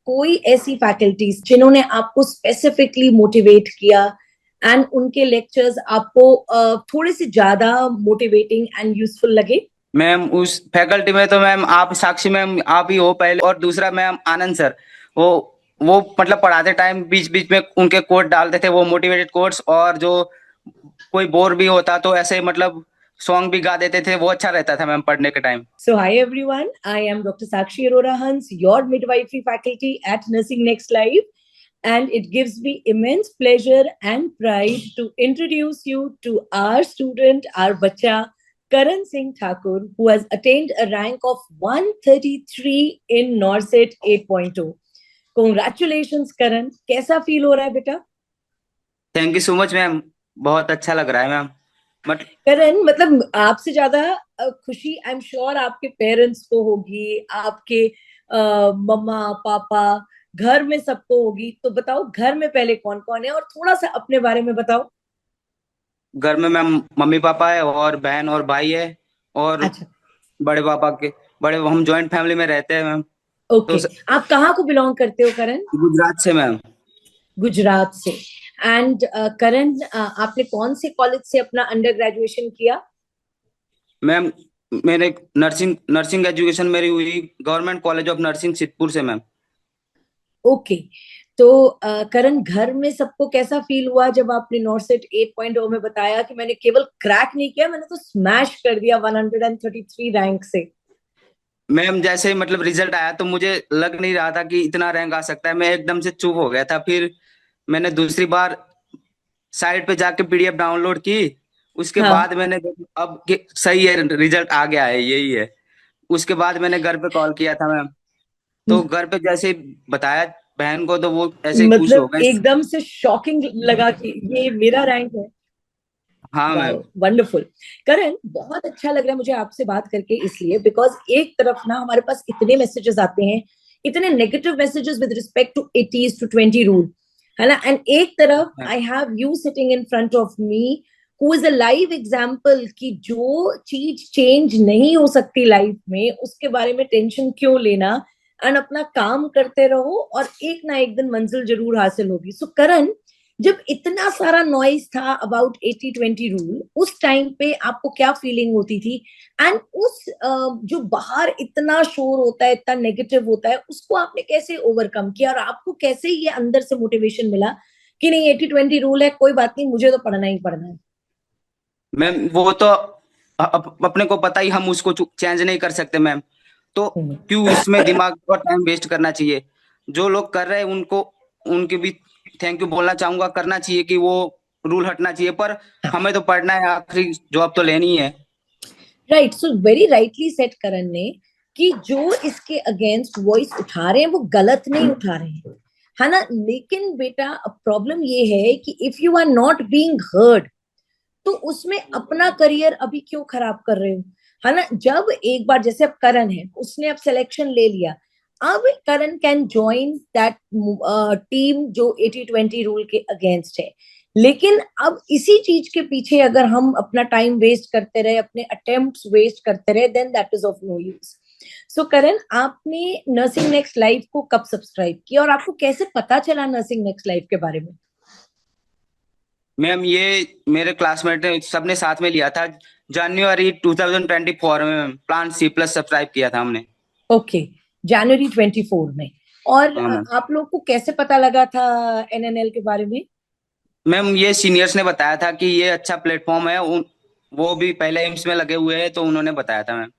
कोई ऐसी फैकल्टीज जिन्होंने आपको स्पेसिफिकली मोटिवेट किया एंड उनके लेक्चर्स आपको थोड़े से ज्यादा मोटिवेटिंग एंड यूजफुल लगे? मैम उस फैकल्टी में तो मैम आप साक्षी मैम आप ही हो पहले, और दूसरा मैम आनंद सर। वो वो मतलब पढ़ाते टाइम बीच बीच में उनके कोट डालते थे, वो मोटिवेटेड कोट्स, और जो कोई बोर भी होता तो ऐसे मतलब सॉन्ग भी गा देते थे, वो अच्छा रहता था मैम पढ़ने के time. So, hi everyone. I am Dr. Sakshi Arora Hans, your midwifery faculty at Nursing Next Live. And it gives me immense pleasure and pride to introduce you to our student, our bacha, Karan Singh Thakur, who has attained a rank of 133 in NORCET 8.0. Congratulations, Karan. कैसा feel हो रहा है बेटा? Thank you so much ma'am, बहुत अच्छा लग रहा है मैम। बट करण, मतलब आपसे ज्यादा खुशी आई एम श्योर आपके पेरेंट्स को होगी, आपके मम्मा पापा घर में सबको होगी। तो बताओ घर में पहले कौन कौन है और थोड़ा सा अपने बारे में बताओ। घर में मैम मम्मी पापा है और बहन और भाई है, और अच्छा, बड़े पापा के बड़े, हम जॉइंट फैमिली में रहते हैं मैम। तो ओके। आप कहाँ को बिलोंग करते हो करण? गुजरात से मैम। गुजरात से। एंड करण, आपने कौन से कॉलेज से अपना अंडर ग्रेजुएशन किया? मैम मैंने नर्सिंग नर्सिंग एजुकेशन मेरी हुई government college of nursing Siddhpur से मैम। ओके। तो करण, घर में सबको कैसा फील हुआ जब आपने नॉर्सेट 8.0 में बताया कि मैंने केवल क्रैक नहीं किया, मैंने तो स्मैश कर दिया 133 रैंक से? मैम जैसे मतलब रिजल्ट आया तो मुझे लग नहीं रहा था कि इतना रैंक आ सकता है, मैं एकदम से चुप हो गया था। फिर मैंने दूसरी बार साइट पे जाके पीडीएफ डाउनलोड की, उसके हाँ। बाद मैंने देखा अब कि सही है, रिजल्ट आ गया है, यही है। उसके बाद मैंने घर पे कॉल किया था मैम, तो घर पे जैसे बताया बहन को, तो वो ऐसे ही खुश हो मतलब गए। एकदम से शॉकिंग लगा कि ये मेरा रैंक है। हाँ वाओ, मैम। वंडरफुल। करण, बहुत अच्छा लग रहा है मुझे आपसे बात करके, इसलिए बिकॉज एक तरफ ना हमारे पास इतने मैसेजेस आते हैं, इतने negative messages with respect to 80s to 20 rule, है ना? एंड एक तरफ I have you sitting in front of me who is a live example कि जो चीज चेंज नहीं हो सकती लाइफ में उसके बारे में टेंशन क्यों लेना, एंड अपना काम करते रहो और एक ना एक दिन मंजिल जरूर हासिल होगी। सो करण, जब इतना सारा नॉइज था अबाउट 80-20 रूल, उस टाइम पे आपको क्या फीलिंग होती थी? एंड उस जो बाहर इतना शोर होता है, इतना नेगेटिव होता है, उसको आपने कैसे ओवरकम किया और आपको कैसे ये अंदर से मोटिवेशन मिला कि नहीं, 80-20 रूल है, कोई बात नहीं, मुझे तो पढ़ना ही पढ़ना है? मैम वो तो अपने को पता ही, हम उसको चेंज नहीं कर सकते मैम। तो हम्म। क्यों इसमें दिमाग और टाइम वेस्ट करना चाहिए? जो लोग कर रहे हैं उनको, उनके भी थैंक यू बोलना चाहूंगा, करना चाहिए कि वो रूल हटना चाहिए, पर हमें तो पढ़ना है, आखिरी जॉब तो लेनी है। Right, so very rightly set Karan ने कि जो इसके अगेंस्ट वॉइस उठा रहे हैं वो गलत नहीं उठा रहे हैं, है ना? लेकिन बेटा प्रॉब्लम ये है कि if you are not being heard तो उसमें अपना करियर अभी क्यों खराब कर रहे हो, है ना? जब एक बार, जैसे अब करण है, उसने अब सिलेक्शन ले लिया, अब करण कैन ज्वाइन दैट टीम जो 80-20 रूल के अगेंस्ट है। लेकिन अब इसी चीज के पीछे अगर हम अपना टाइम वेस्ट करते रहे, अपने अटेम्प्ट्स वेस्ट करते रहे, then that is of no use. So Karan, आपने नर्सिंग नेक्स्ट लाइफ को कब सब्सक्राइब किया और आपको कैसे पता चला नर्सिंग नेक्स्ट लाइफ के बारे में? मैम ये मेरे क्लासमेट ने सबने साथ में लिया था, जनवरी 2024 में प्लान सी प्लस सब्सक्राइब किया था हमने। ओके, जनवरी 24 में। और हाँ मैम। आप लोग को कैसे पता लगा था एनएनएल के बारे में? मैम ये सीनियर्स ने बताया था कि ये अच्छा प्लेटफॉर्म है, वो भी पहले एम्स में लगे हुए हैं, तो उन्होंने बताया था ma'am.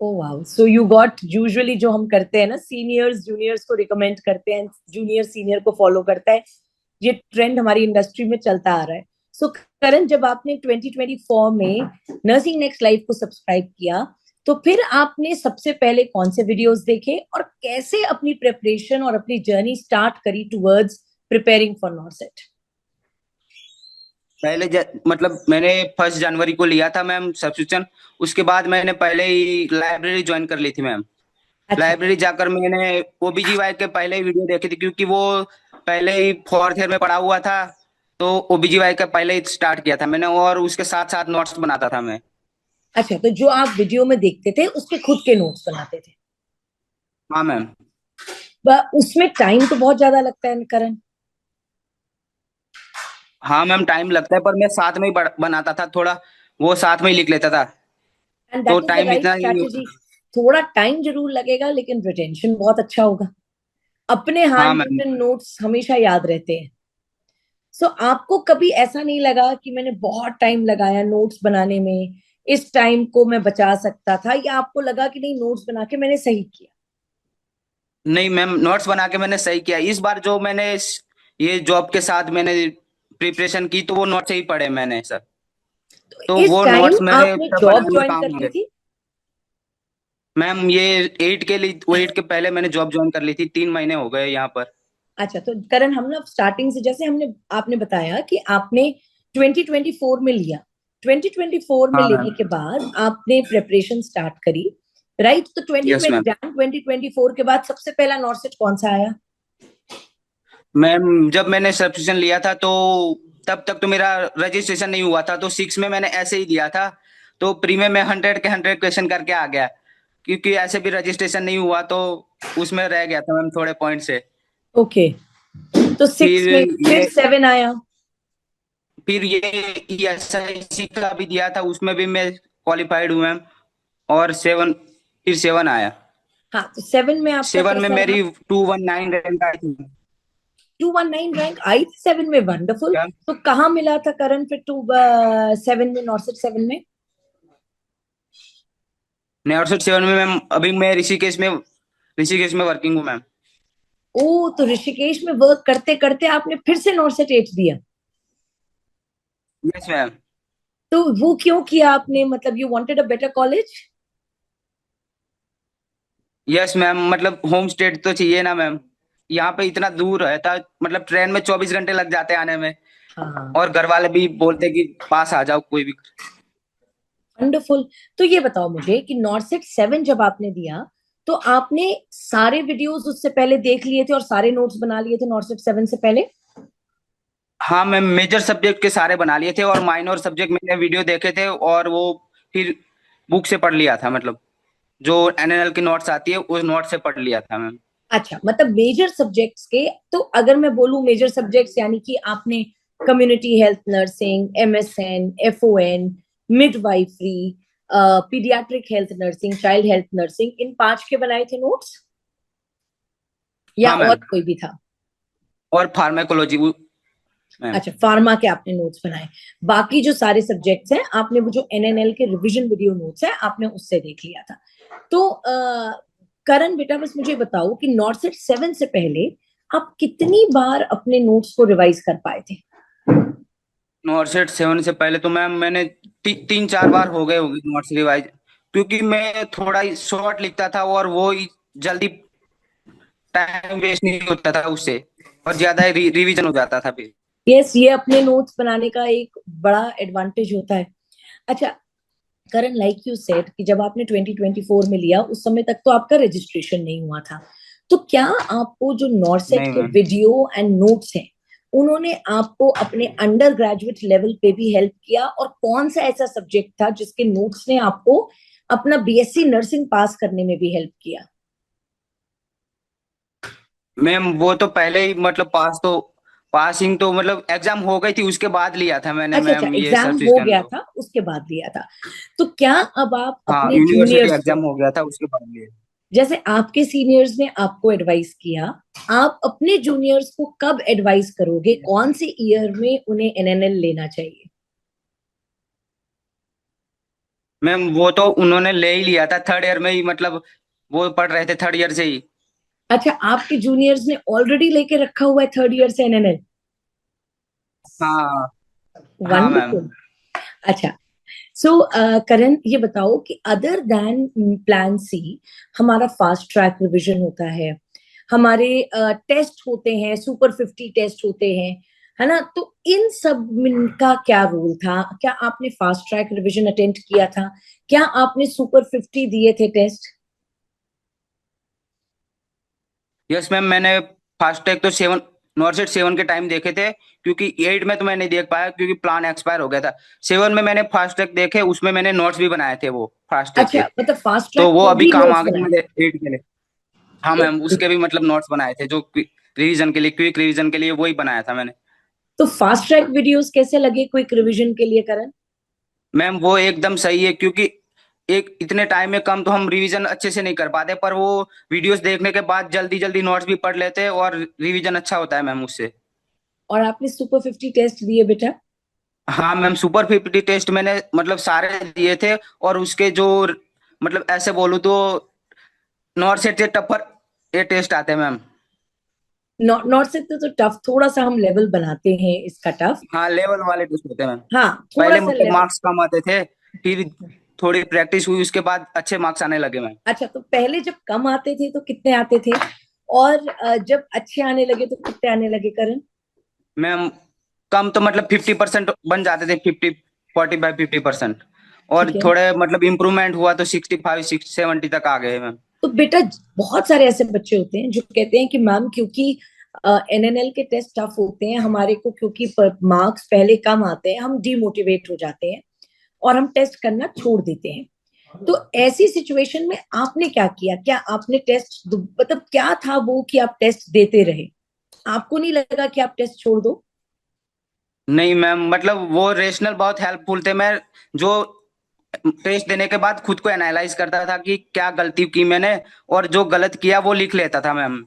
Oh wow, so you got, usually जो हम करते हैं ना, सीनियर्स जूनियर्स को रिकमेंड करते हैं, जूनियर सीनियर को फॉलो करता है, ये ट्रेंड हमारी इंडस्ट्री में चलता आ रहा है। सो करण, जब आपने 2024 में नर्सिंग नेक्स्ट लाइफ को सब्सक्राइब किया, तो फिर आपने सबसे पहले कौन से वीडियोस देखे और कैसे अपनी प्रिपरेशन और अपनी जर्नी स्टार्ट करी टुवर्ड्स प्रिपेयरिंग फॉर नॉर्सेट? पहले मतलब मैंने 1 जनवरी को लिया था मैम सब्सक्रिप्शन। उसके बाद मैंने पहले ही लाइब्रेरी ज्वाइन कर ली थी मैम। अच्छा। लाइब्रेरी जाकर मैंने ओबीजीवाई के पहले ही वीडियो देखे थे, क्योंकि वो पहले ही फोर्थ ईयर में पढ़ा हुआ था, तो ओबीजीवाई का पहले ही स्टार्ट किया था मैंने, और उसके साथ साथ नोट्स बनाता था मैं। अच्छा, तो जो आप वीडियो में देखते थे उसके खुद के नोट्स बनाते थे? हाँ मैम। उसमें टाइम तो बहुत ज्यादा लगता है करण। हाँ मैम टाइम लगता है, पर मैं साथ में ही बनाता था थोड़ा, वो साथ में ही लिख लेता था, एंड तो that is the time right इतना ही। स्ट्रैटेजी। थोड़ा टाइम जरूर लगेगा लेकिन रिटेंशन बहुत अच्छा होगा। अपने हाँ हैंड मैम। रिटन नोट्स हमेशा याद रहते हैं। सो आपको कभी ऐसा नहीं लगा कि मैंने बहुत टाइम लगाया नोट्स बनाने में, इस टाइम को मैं बचा सकता था, या आपको लगा कि नहीं नोट्स बना के मैंने सही किया? नहीं मैम, नोट्स बना के मैंने सही किया इस बार, जो मैंने ये जॉब के साथ मैंने प्रिपरेशन की, तो वो नोट्स से ही पढ़े मैंने सर, तो तो इस वो टाइम नोट्स मेरे आपने तब जॉब बनाने में ज्वाइन काम कर ली होंगे। थी? मैम ये 8 के लिए, वो 8 के पहले मैंने जॉब ज्वाइन कर ली थी, 3 महीने हो गए यहाँ पर। अच्छा, तो करण हम ना स्टार्टिंग से, जैसे हमने आपने बताया कि आपने 2024 में लिया, 2024 में हाँ लेने मैम। के बाद आपने प्रिपरेशन स्टार्ट करी, राइट? तो यस मैम। 2024 के बाद सबसे पहला नॉर्सेट कौन सा आया? मैम जब मैंने सब्सक्रिप्शन लिया था, तो तब तक तो मेरा रजिस्ट्रेशन नहीं हुआ था, तो 6 में मैंने ऐसे ही दिया था, तो प्री में मैं 100 के 100 क्वेश्चन करके आ गया, क्योंकि ऐसे भी रजिस्ट्रेशन नहीं हुआ, तो उसमें रह गया था मैम थोड़े पॉइंट से। ओके, तो फिर 6 में फिर ये 7 आया। फिर ये ESIC का भी दिया था, उसमें भी मैं क्वालिफाइड हूँ मैम, और 7, फिर 7 आया। हाँ, तो 7 में आपका 7 में कैसा रहा? मेरी 219 रैंक आई थी। 219 रैंक आई थी 7 में, वंडरफुल। क्या? तो कहाँ मिला था करण फिर 7 में, नॉर्सेट 7 में? नहीं, 68 में मैम, अभी मैं ऋषिकेश में वर्किंग हूँ मैम। ओ, तो ऋषिकेश में वर्क करते करते आपने फिर से नॉर्सेट 8 दिया? Yes ma'am. तो वो क्यों किया आपने, मतलब you wanted a better college? Yes ma'am, मतलब होम स्टेट तो चाहिए ना मैम, यहाँ पे इतना दूर रहता, मतलब ट्रेन में 24 घंटे लग जाते आने में, हाँ, और घर वाले भी बोलते कि पास आ जाओ कोई भी। वंडरफुल। तो ये बताओ मुझे कि नॉर्सेट 7 जब आपने दिया, तो आपने सारे वीडियोस उससे पहले देख लिए थे और सारे नोट्स बना लिए थे नॉर्सेट 7 से पहले? हाँ मैम, मेजर सब्जेक्ट के सारे बना लिए थे, और माइनर सब्जेक्ट मैंने वीडियो देखे थे, और वो फिर बुक से पढ़ लिया था, मतलब जो NNL की नोट्स आती है उस नोट से पढ़ लिया था मैम। अच्छा, मतलब मेजर सब्जेक्ट्स के, तो अगर मैं बोलूं मेजर सब्जेक्ट्स यानी कि आपने community health nursing, MSN, FON, midwifery, pediatric health nursing, child health nursing, इन 5 के बनाए थे नोट्स, या हाँ और मैम, कोई भी था? और फार्मेकोलॉजी मैम। अच्छा, फार्मा के आपने नोट्स बनाए। बाकी जो सारे सब्जेक्ट्स हैं आपने वो जो NNL के रिवीजन वीडियो नोट्स है आपने उससे देख लिया था। तो करण बेटा, बस मुझे बताओ कि नॉर्सेट 7 से पहले आप कितनी बार अपने नोट्स को रिवाइज कर पाए थे? नॉर्सेट 7 से पहले तो मैम मैंने 3-4 बार हो गए होगी नोट्स रिवाइज, क्योंकि मैं थोड़ा ही शॉर्ट लिखता था, और वो ही जल्दी, टाइम वेस्ट नहीं होता था उससे, और ज्यादा रिवीजन हो जाता था फिर। यस, ये अपने नोट्स बनाने का एक बड़ा एडवांटेज होता है। अच्छा करण, लाइक यू सेड कि जब आपने 2024 में लिया उस समय तक तो आपका रजिस्ट्रेशन नहीं हुआ था, तो क्या आपको जो नॉर्सेट नहीं के मैम। वीडियो एंड नोट्स हैं उन्होंने आपको अपने अंडर ग्रेजुएट लेवल पे भी हेल्प किया, और कौन सा ऐसा सब्जेक्ट था जिसके नोट्स ने आपको अपना BSc नर्सिंग पास करने में भी हेल्प किया? मैम वो तो पहले ही, मतलब पासिंग तो मतलब एग्जाम हो गई थी, उसके बाद लिया था मैंने अच्छा अच्छा, मैम ये एग्जाम हो सब्सक्रिप्शन गया तो। था उसके बाद लिया था। तो क्या अब आप हाँ, अपने यूनिवर्सिटी जूनियर्स को, एग्जाम हो गया था उसके बाद लिया। जैसे आपके सीनियर्स ने आपको एडवाइस किया, आप अपने जूनियर्स को कब एडवाइस करोगे, कौन से ईयर में उन्हें NNL लेना चाहिए? मैम वो तो उन्होंने ले ही लिया था 3rd ईयर में ही, मतलब वो पढ़ रहे थे 3rd ईयर से ही। अच्छा, आपके जूनियर्स ने ऑलरेडी लेके रखा हुआ है 3rd ईयर से NNL? हाँ। हाँ मैम। वंडरफुल। अच्छा, सो करण ये बताओ कि अदर देन प्लान सी, हमारा फास्ट ट्रैक रिवीजन होता है, हमारे टेस्ट होते हैं, सुपर 50 टेस्ट होते हैं, है ना? तो इन सब का क्या रोल था? क्या आपने फास्ट ट्रैक रिवीजन अटेंड किया था? क्या आपने सुपर 50 दिए थे टेस्ट? यस मैम, मैंने फास्टैग तो 7 के टाइम देखे थे, क्योंकि 8 में तो मैं नहीं देख पाया, क्योंकि प्लान एक्सपायर हो गया था। 7 में मैंने फास्टैग देखे, उसमें मैंने नोट्स भी बनाए थे वो फास्टैग के, अच्छा, मतलब फास्ट तो ट्रैक वो में अभी भी काम आ नोट्स गए बनाए? मेरे 8 के लिए। हाँ मैम, उसके भी मतलब नोट्स बनाए थे, जो रिवीजन के लिए, क्विक रिवीजन के लिए वही बनाया था मैंने। तो फास्ट ट्रैक वीडियोस कैसे लगे क्विक रिवीजन के लिए करण? मैम वो एकदम सही है, क्योंकि एक इतने टाइम में कम तो हम रिवीजन अच्छे से नहीं कर पाते, पर वो वीडियोस देखने के बाद जल्दी जल्दी नोट्स भी पढ़ लेते हैं और रिवीजन अच्छा होता है मैम उससे। और आपने सुपर 50 टेस्ट दिए बेटा? हाँ मैम, सुपर 50 टेस्ट मैंने मतलब सारे दिए थे, और उसके जो मतलब ऐसे बोलूँ तो नॉट सेट से टपर ये टेस्ट आते हैं मैम। नॉट नॉट से तो टफ, थोड़ा सा हम लेवल बनाते हैं इसका टफ। हाँ, लेवल वाले टेस्ट होते हैं मैम। हाँ, थोड़ा पहले सा मतलब लेवल। मार्क्स कम आते थे, फिर थोड़ी प्रैक्टिस हुई, उसके बाद अच्छे मार्क्स आने लगे मैम। अच्छा, तो पहले जब कम आते थे तो कितने आते थे, और जब अच्छे आने लगे तो कितने आने लगे करण? मैम कम तो मतलब 50% बन जाते थे, 45-50%। और ठीक है। थोड़े मतलब इम्प्रूवमेंट हुआ तो 65-70 तक आ गए मैम। तो बेटा, बहुत सारे ऐसे बच्चे होते हैं जो कहते हैं कि मैम क्योंकि एनएनएल के टेस्ट टफ होते हैं हमारे को, क्योंकि मार्क्स पहले कम आते हैं, हम डिमोटिवेट हो जाते हैं और हम टेस्ट करना छोड़ देते हैं। तो ऐसी सिचुएशन में आपने क्या किया? क्या आपने टेस्ट, मतलब क्या था वो कि आप टेस्ट देते रहे? आपको नहीं लगा कि आप टेस्ट छोड़ दो? नहीं मैम, मतलब वो रेशनल बहुत हेल्पफुल थे। मैं जो टेस्ट देने के बाद खुद को एनालाइज करता था कि क्या गलती की मैंने, और जो गलत किया वो लिख लेता था मैम।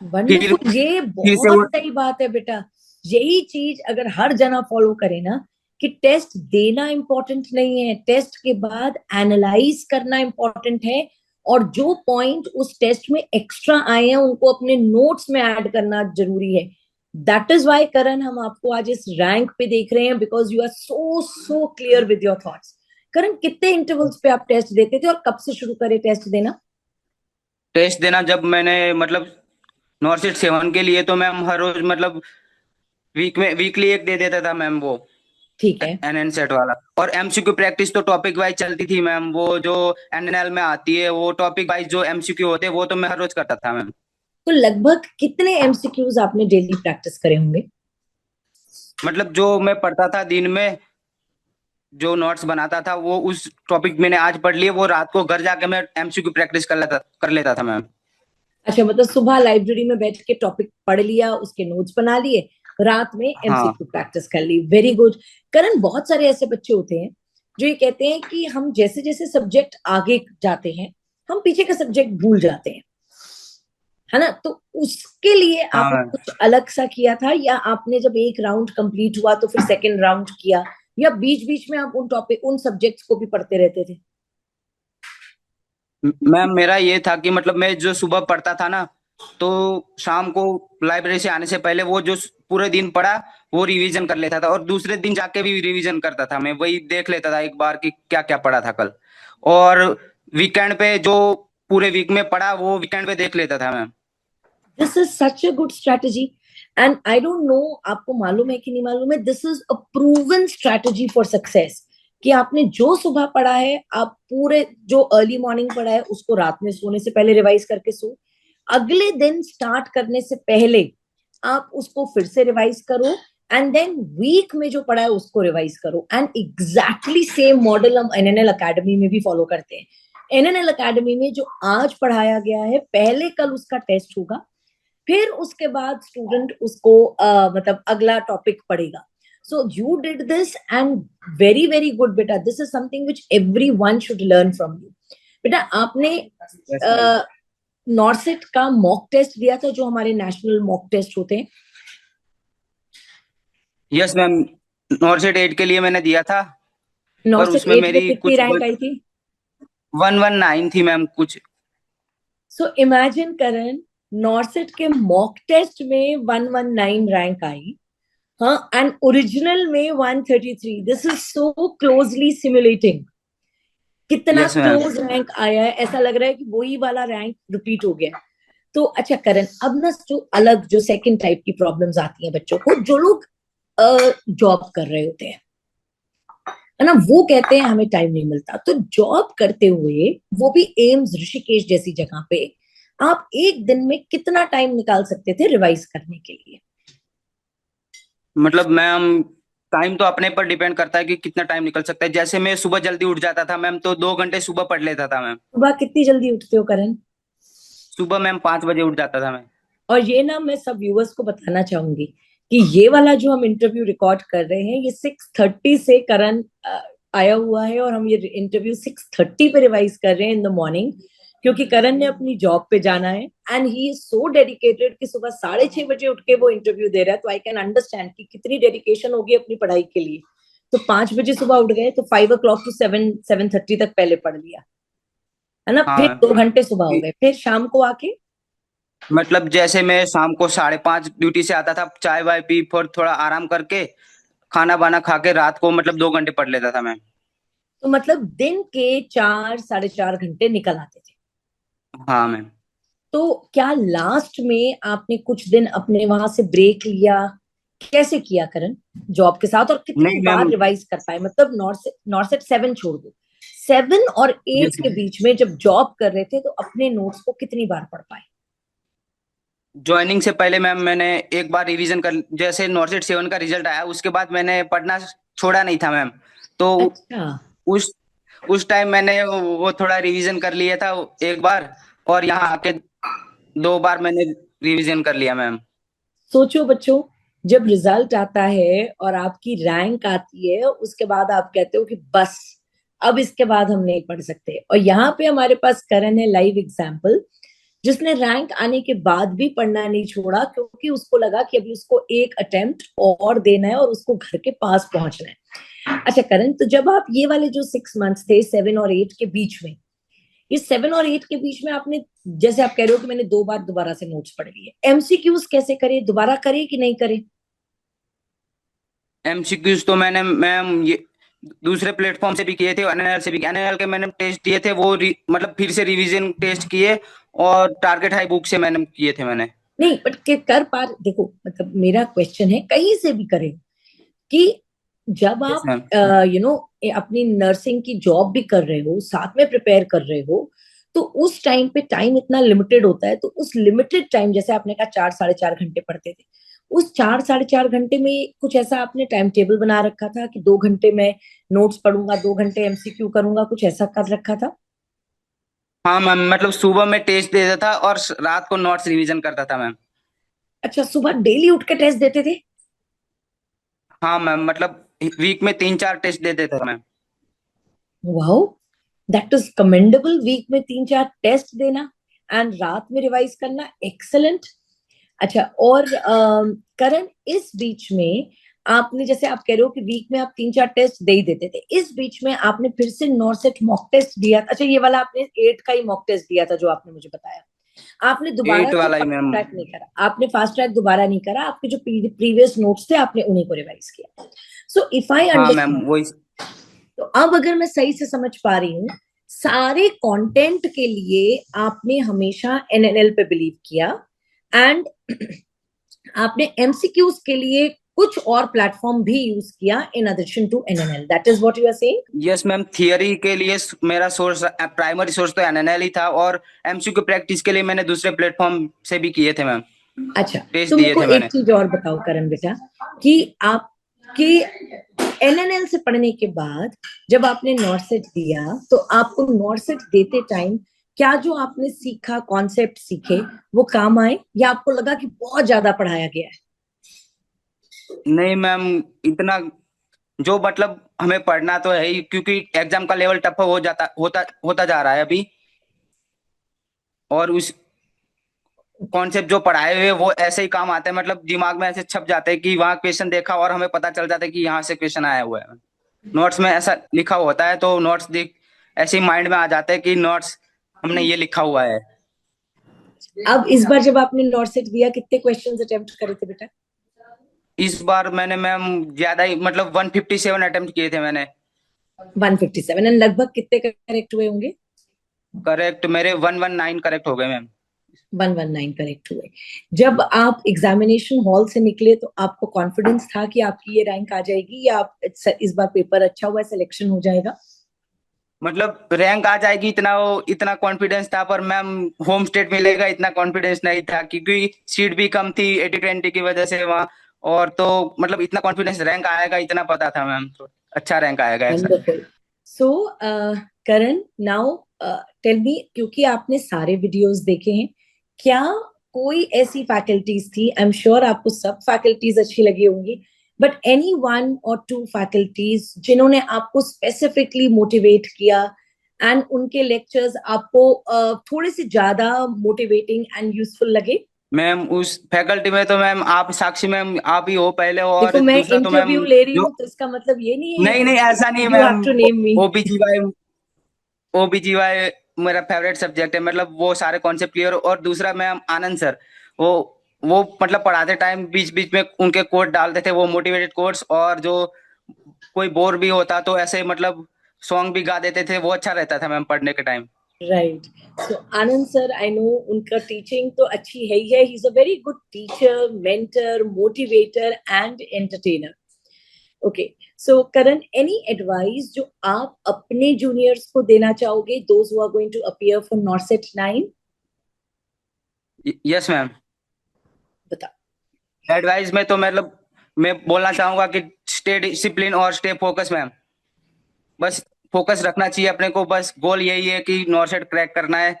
फिर वंडरफुल, ये फिर से बहुत वो। सही बात है बेटा। यही चीज अगर हर जना फॉलो करे ना, कि टेस्ट देना इंपॉर्टेंट नहीं है, टेस्ट के बाद एनालाइज करना इंपॉर्टेंट है, और जो पॉइंट उस टेस्ट में एक्स्ट्रा आए हैं उनको अपने नोट्स में ऐड करना जरूरी है। दैट इज वाई करण, हम आपको आज इस रैंक पे देख रहे हैं, because you are so so clear with your thoughts. Karan, कितने इंटरवल्स पे आप टेस्ट देते थे और कब से शुरू करे टेस्ट देना? टेस्ट देना जब मैंने मतलब नॉर्सिट 7 के लिए, तो मैम हर रोज मतलब वीकली एक दे देता था मैम वो, ठीक है। एनएन सेट वाला। और एमसीक्यू प्रैक्टिस तो टॉपिक वाइज चलती थी मैम, वो जो एनएनएल में आती है वो टॉपिक वाइज जो एमसीक्यू होते हैं वो तो मैं हर रोज करता था मैम। तो लगभग कितने एमसीक्यूज आपने डेली प्रैक्टिस करे होंगे? मतलब जो मैं पढ़ता था दिन में, जो नोट्स बनाता था, वो उस टॉपिक मैंने आज पढ़ लिए, वो रात को घर जाके मैं एमसीक्यू प्रैक्टिस कर लेता था मैम। अच्छा, मतलब सुबह लाइब्रेरी में बैठ के टॉपिक पढ़ लिया, उसके नोट्स बना लिए, रात में हाँ एमसीक्यू प्रैक्टिस कर ली। Very good. करण, बहुत सारे ऐसे बच्चे होते हैं जो ये कहते हैं कि हम जैसे जैसे सब्जेक्ट आगे जाते हैं, हम पीछे का सब्जेक्ट भूल जाते हैं, है ना? तो उसके लिए हाँ आपने मैम। कुछ अलग सा किया था, या आपने जब एक राउंड कंप्लीट हुआ तो फिर सेकेंड राउंड किया, या बीच बीच में आप उन टॉपिक, उन सब्जेक्ट्स को भी पढ़ते रहते थे? मैम मेरा ये था कि मतलब मैं जो सुबह पढ़ता था ना, तो शाम को लाइब्रेरी से आने से पहले वो जो पूरे दिन पढ़ा वो रिवीजन कर लेता था, और दूसरे दिन जाके भी रिवीजन करता था। मैं वही देख लेता था एक बार कि क्या क्या पढ़ा था कल, और वीकेंड पे जो पूरे वीक में पढ़ा वो वीकेंड पे देख लेता था ma'am. This is such a good strategy. And I don't know, आपको मालूम है कि नहीं मालूम है, this is a proven strategy for success. कि आपने जो सुबह पढ़ा है, आप पूरे जो अर्ली मॉर्निंग पढ़ा है उसको रात में सोने से पहले रिवाइज करके सो, अगले दिन स्टार्ट करने से पहले आप उसको फिर से रिवाइज करो, एंड देन वीक में जो पढ़ा है उसको रिवाइज करो। एंड एग्जैक्टली सेम मॉडल हम एनएनएल अकेडमी में भी फॉलो करते हैं। एनएनएल अकेडमी में जो आज पढ़ाया गया है, पहले कल उसका टेस्ट होगा, फिर उसके बाद स्टूडेंट उसको मतलब अगला टॉपिक पढ़ेगा। So you did this, and very very good बेटा। This is something which every one should learn from you. बेटा, आपने यस मैम। नॉर्सेट का मॉक टेस्ट दिया था, जो हमारे नेशनल मॉक टेस्ट होते हैं? यस मैम, नॉर्सेट 8 के लिए मैंने दिया था, पर नॉर्सेट उसमें 8 में मेरी कितनी कुछ रैंक आई थी? 119 थी मैम कुछ। सो इमेजिन करण, नॉर्सेट के मॉक टेस्ट में 119 रैंक आई। हाँ, एंड ओरिजिनल में 133। This is so closely simulating. कितना यस मैम। क्लोज रैंक आया है, ऐसा लग रहा है कि वही वाला रैंक रिपीट हो गया। तो अच्छा करण, अब ना जो अलग, जो सेकंड टाइप की प्रॉब्लम्स आती हैं बच्चों को, जो लोग जॉब कर रहे होते हैं, है ना, वो कहते हैं हमें टाइम नहीं मिलता। तो जॉब करते हुए, वो भी एम्स ऋषिकेश जैसी जगह पे, आप एक दिन में कितना टाइम निकाल सकते थे रिवाइज करने के लिए? मतलब मैम टाइम तो अपने पर डिपेंड करता है कि कितना टाइम निकल सकता है। जैसे मैं सुबह जल्दी उठ जाता था मैम, तो 2 घंटे सुबह पढ़ लेता था मैम। सुबह कितनी जल्दी उठते हो करण? सुबह मैम 5 बजे उठ जाता था मैं। और ये ना मैं सब व्यूअर्स को बताना चाहूंगी कि ये वाला जो हम इंटरव्यू रिकॉर्ड कर रहे हैं ये 6:30 से करण आया हुआ है, और हम ये इंटरव्यू 6:30 पे रिवाइज कर रहे हैं इन द मॉर्निंग, क्योंकि करण ने अपनी जॉब पे जाना है and he is so dedicated कि सुबह 6:30 बजे उठ के वो इंटरव्यू दे रहा है। तो आई कैन अंडरस्टैंड कि कितनी डेडिकेशन होगी अपनी पढ़ाई के लिए। तो 5 बजे सुबह उठ गए तो 5 o'clock to 7:30 तक पहले पढ़ लिया, है ना। हाँ फिर मैम। 2 घंटे सुबह हो गए, फिर शाम को आके मतलब जैसे मैं शाम को 5:30 ड्यूटी से आता था, चाय वाय पी, फिर थोड़ा आराम करके खाना वाना खा के रात को मतलब 2 घंटे पढ़ लेता था मैं। तो मतलब दिन के 4 साढ़े 4 घंटे निकल आते थे। हाँ मैम। तो क्या लास्ट में आपने कुछ दिन अपने वहां से ब्रेक लिया? कैसे किया करण जॉब के साथ, और कितनी नहीं बार मैम। रिवाइज कर पाए? मतलब नॉर्सेट 7 छोड़ दो, 7 और 8 यस के मैम। बीच में जब जॉब कर रहे थे तो अपने नोट्स को कितनी बार पढ़ पाए? ज्वाइनिंग से पहले मैम मैंने एक बार रिवीजन कर, जैसे नॉर्सेट 7 का रिजल्ट आया उसके बाद मैंने पढ़ना छोड़ा नहीं था मैम। तो अच्छा। उस उस टाइम मैंने वो थोड़ा रिवीजन कर लिया था एक बार, और यहाँ आके 2 बार मैंने रिवीजन कर लिया मैम। सोचो बच्चों, जब रिजल्ट आता है और आपकी रैंक आती है, उसके बाद आप कहते हो कि बस अब इसके बाद हम नहीं पढ़ सकते। और यहाँ पे हमारे पास करण है, लाइव एग्जाम्पल, जिसने रैंक आने के बाद भी पढ़ना नहीं छोड़ा, क्योंकि उसको लगा कि अभी उसको एक अटेम्प्ट और देना है और उसको घर के पास पहुंचना है। अच्छा करण, तो जब आप ये वाले जो 6 मंथ्स थे 7 और 8 के बीच में, इस 7 और 8 के बीच में आपने, जैसे आप कह रहे हो कि मैंने 2 बार दोबारा से नोट्स पढ़ लिए, एमसीक्यूज कैसे करे, दोबारा करे कि नहीं करे? एमसीक्यूज तो मैंने मैम ये दूसरे प्लेटफॉर्म से भी किए थे, एनएनएल से भी। एनएनएल के मैंने टेस्ट दिए थे, वो मतलब फिर से रिवीजन टेस्ट किए, और टारगेट हाई बुक से मैंने किए थे मैंने। नहीं, बट कर पा, देखो मतलब मेरा क्वेश्चन है कहीं से भी करें कि जब यस आप मैम। अपनी नर्सिंग की जॉब भी कर रहे हो, साथ में प्रिपेयर कर रहे हो, तो उस टाइम पे टाइम इतना लिमिटेड होता है। तो उस लिमिटेड टाइम, जैसे आपने कहा 4 साढ़े 4 घंटे पढ़ते थे, उस 4 साढ़े 4 घंटे में कुछ ऐसा आपने टाइम टेबल बना रखा था कि 2 घंटे मैं नोट्स पढ़ूंगा, 2 घंटे एमसीक्यू करूंगा, कुछ ऐसा कर रखा था? हाँ मैम, मतलब सुबह में टेस्ट देता था और रात को नोट्स रिवीजन करता था मैम। अच्छा, सुबह डेली उठ के टेस्ट देते थे? हाँ मैम, मतलब वीक में 3-4 टेस्ट देते थे ma'am. Wow, that is commendable. Week में 3 4 टेस्ट देना एंड रात में रिवाइज करना, एक्सेलेंट। अच्छा, और करण, इस बीच में आपने, जैसे आप कह रहे हो कि वीक में आप 3 4 टेस्ट दे ही देते थे, इस बीच में आपने फिर से नॉर्सेट मॉक टेस्ट दिया? अच्छा, ये वाला आपने 8 का ही मॉक टेस्ट दिया था जो आपने मुझे बताया। आपने दोबारा 8 से वाला ही फास्ट मैम। ट्रैक नहीं करा, आपने फास्ट ट्रैक दोबारा नहीं करा, आपके जो प्रीवियस नोट्स थे आपने उन्हीं को रिवाइज किया। सो इफ आई हाँ मैम अंडरस्टैंड, वही। तो अब अगर मैं सही से समझ पा रही हूँ, सारे कंटेंट के लिए आपने हमेशा एनएनएल पे बिलीव किया, एंड आपने एमसीक्यूज के लिए कुछ और प्लेटफॉर्म भी यूज किया in addition to NNL. That is what you are saying? Yes ma'am, theory के लिए मेरा सोर्स, प्राइमरी सोर्स तो एनएनएल ही था, और एमसीक्यू प्रैक्टिस के लिए मैंने दूसरे प्लेटफॉर्म से भी किए थे मैम। अच्छा, टेस्ट तो मेरे दिए को थे एक मैंने। चीज और बताओ करण बेटा, कि आपके एनएनएल से पढ़ने के बाद जब आपने नॉर्सेट दिया, तो आपको नॉर्सेट देते टाइम क्या जो आपने सीखा, कॉन्सेप्ट सीखे, वो काम आए, या आपको लगा कि बहुत ज्यादा पढ़ाया गया है? नहीं मैम, इतना जो मतलब हमें पढ़ना तो है ही, क्योंकि एग्जाम का लेवल टफ हो जाता होता होता जा रहा है अभी। और उस कॉन्सेप्ट जो पढ़ाए हुए वो ऐसे ही काम आते हैं, मतलब दिमाग में ऐसे छप जाते हैं कि वहाँ क्वेश्चन देखा और हमें पता चल जाता है कि यहाँ से क्वेश्चन आया हुआ है। नोट्स में ऐसा लिखा होता है, तो नोट्स देख ऐसे ही माइंड में आ जाते हैं कि नोट्स हमने ये लिखा हुआ है। अब इस बार जब आपने नॉर्सेट दिया, कितने क्वेश्चंस अटेम्प्ट करे थे बेटा? इस बार मैंने मैम ज्यादा ही, मतलब 157 अटेम्प्ट किए थे मैंने। 157, एंड लगभग कितने करेक्ट हुए होंगे? करेक्ट मेरे 119 करेक्ट हो गए मैम। 119 करेक्ट हुए। जब आप एग्जामिनेशन हॉल से निकले तो आपको कॉन्फिडेंस था कि आपकी ये रैंक आ जाएगी, या आप इस बार पेपर अच्छा हुआ, सिलेक्शन हो जाएगा? मतलब रैंक आ जाएगी इतना कॉन्फिडेंस था, पर मैम होम स्टेट मिलेगा इतना कॉन्फिडेंस नहीं था, क्योंकि सीट भी कम थी 80-20 की वजह से वहाँ। और तो मतलब इतना कॉन्फिडेंस, रैंक आएगा इतना पता था मैम, तो अच्छा रैंक आएगा ऐसा। वंडरफुल। सो करण, नाउ टेल मी, क्योंकि आपने सारे वीडियोस देखे हैं, क्या कोई ऐसी फैकल्टीज थी, आई एम श्योर आपको सब फैकल्टीज अच्छी लगी होंगी, बट एनी वन और टू फैकल्टीज जिन्होंने आपको स्पेसिफिकली मोटिवेट किया एंड उनके लेक्चर्स आपको थोड़े से ज्यादा मोटिवेटिंग एंड यूजफुल लगे? मैम उस फैकल्टी में तो मैम आप साक्षी मैम आप ही हो पहले, देखो और मैं दूसरा तो मैम इंटरव्यू ले रही जो, हूँ तो इसका मतलब ये नहीं है नहीं नहीं ऐसा नहीं है you have ma'am. To name me. OBGY, OBGY मेरा फेवरेट सब्जेक्ट है, मतलब वो सारे कॉन्सेप्ट क्लियर। और दूसरा मैम आनंद सर, वो वो मतलब पढ़ाते टाइम बीच बीच में उनके कोट डालते थे, वो मोटिवेटेड कोट्स, और जो कोई बोर भी होता तो ऐसे मतलब सॉन्ग भी गा देते थे, वो अच्छा रहता था मैम पढ़ने के time. Right. So Anand sir, I know उनका टीचिंग तो अच्छी है ही है, he is a very good teacher, mentor, motivator and entertainer. Okay, so Karan, any advice जो आप अपने जूनियर्स को देना चाहोगे, those who are going to appear for NORCET 9? Yes ma'am. बता। एडवाइस में तो मतलब मैं बोलना चाहूंगा कि स्टे डिसिप्लिन और स्टे फोकस मैम। बस फोकस रखना चाहिए अपने को, बस गोल यही है कि नॉर्सेट क्रैक करना है।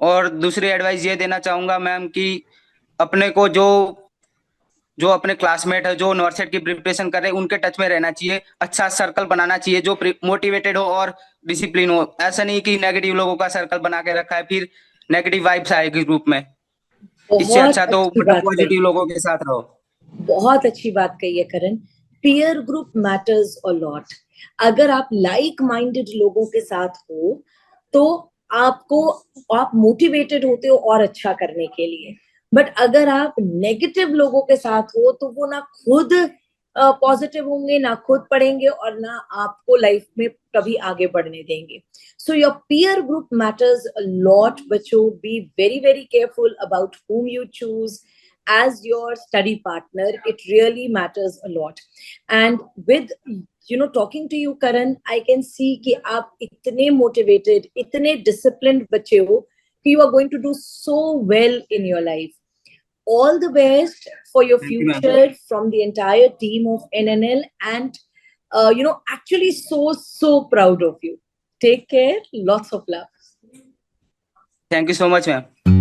और दूसरी एडवाइस ये देना चाहूंगा मैम कि अपने को जो जो अपने क्लासमेट है जो नॉर्सेट की प्रिपरेशन कर रहे हैं उनके टच में रहना चाहिए, अच्छा सर्कल बनाना चाहिए जो मोटिवेटेड हो और डिसिप्लिन हो। ऐसा नहीं कि नेगेटिव लोगों का सर्कल बना के रखा है, फिर नेगेटिव वाइब्स आएगी ग्रुप में। इससे बहुत अच्छा तो अच्छी मतलब बात कही, पॉजिटिव लोगों के साथ रहो। बहुत अच्छी बात कही है Karan. Peer group matters a lot. अगर आप लाइक माइंडेड लोगों के साथ हो तो आपको, आप मोटिवेटेड होते हो और अच्छा करने के लिए। बट अगर आप नेगेटिव लोगों के साथ हो तो वो ना खुद पॉजिटिव होंगे, ना खुद पढ़ेंगे, और ना आपको लाइफ में कभी आगे बढ़ने देंगे। So your peer group matters a lot बच्चों। Be very very careful about whom you choose as your study partner. It really matters a lot. And with talking to you Karan, I can see कि आप इतने motivated, इतने disciplined बच्चे हो कि you are going to do so well in your life. All the best for your thank you ma'am. future from the entire team of NNL, and actually so proud of you. Take care. Lots of love. Thank you so much ma'am.